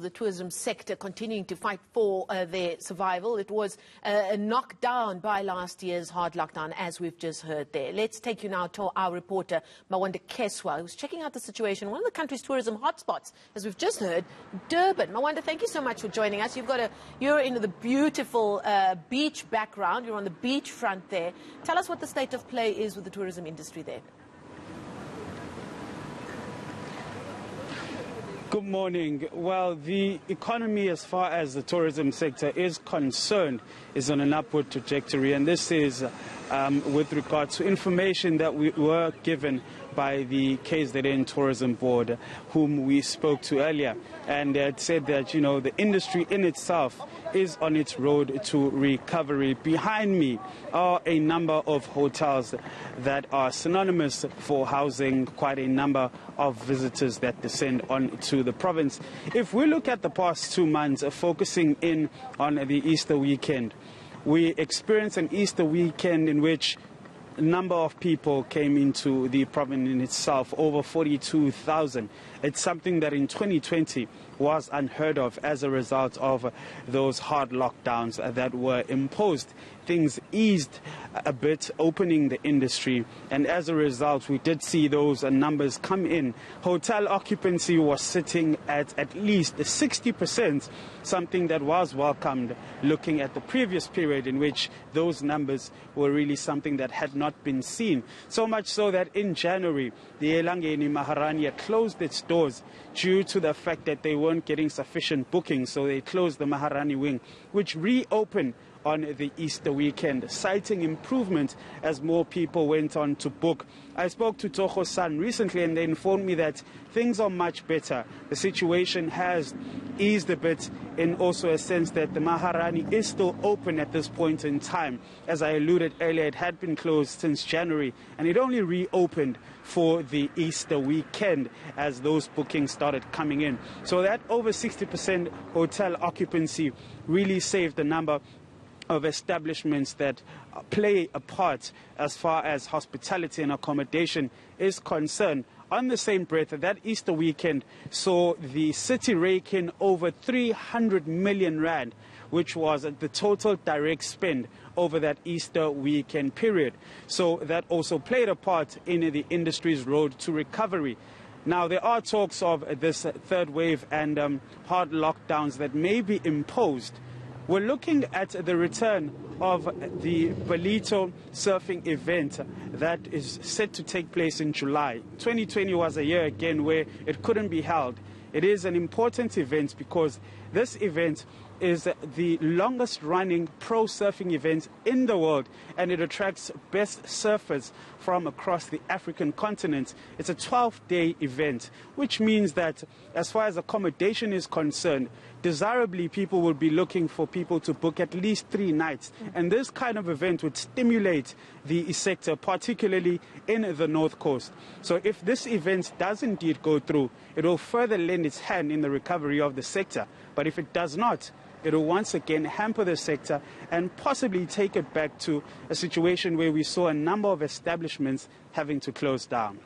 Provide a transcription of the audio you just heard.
the tourism sector continuing to fight for their survival. It was knocked down by last year's hard lockdown, as we've just heard there. Let's take you now to our reporter, Mawande Kheswa, who's checking out the situation, one of the country's tourism hotspots, as we've just heard, Durban. Mawande, thank you so much for joining us. You're in the beautiful beach background. You're on the beach front there. Tell us what the state of play is with the tourism industry there. Good morning. Well, the economy, as far as the tourism sector is concerned, is on an upward trajectory, and this is with regard to information that we were given by the KZN Tourism Board, whom we spoke to earlier, and it said that, the industry in itself is on its road to recovery. Behind me are a number of hotels that are synonymous for housing quite a number of visitors that descend onto the province. If we look at the past 2 months, focusing in on the Easter weekend, we experienced an Easter weekend in which a number of people came into the province in itself, over 42,000. It's something that in 2020 was unheard of as a result of those hard lockdowns that were imposed. Things eased a bit, opening the industry, and as a result we did see those numbers come in. Hotel occupancy was sitting at least 60%, something that was welcomed looking at the previous period in which those numbers were really something that had not been seen. So much so that in January, the eLangeni Maharani closed its doors due to the fact that they weren't getting sufficient bookings, so they closed the Maharani wing, which reopened on the Easter weekend, citing improvement as more people went on to book. I spoke to Toho's son recently, and they informed me that things are much better. The situation has eased a bit, in also a sense that the Maharani is still open at this point in time. As I alluded earlier, it had been closed since January, and it only reopened for the Easter weekend as those bookings started coming in. So that over 60% hotel occupancy really saved the number of establishments that play a part as far as hospitality and accommodation is concerned. On the same breath, that Easter weekend saw the city rake in over 300 million rand, which was the total direct spend over that Easter weekend period. So that also played a part in the industry's road to recovery. Now, there are talks of this third wave and hard lockdowns that may be imposed. We're looking at the return of the Balito surfing event that is set to take place in July. 2020 was a year again where it couldn't be held. It is an important event because this event is the longest running pro surfing event in the world, and it attracts best surfers from across the African continent. It's a 12-day event, which means that as far as accommodation is concerned, desirably people will be looking for people to book at least 3 nights. And this kind of event would stimulate the sector, particularly in the North Coast. So if this event does indeed go through, it will further lend its hand in the recovery of the sector. But if it does not, it will once again hamper the sector and possibly take it back to a situation where we saw a number of establishments having to close down.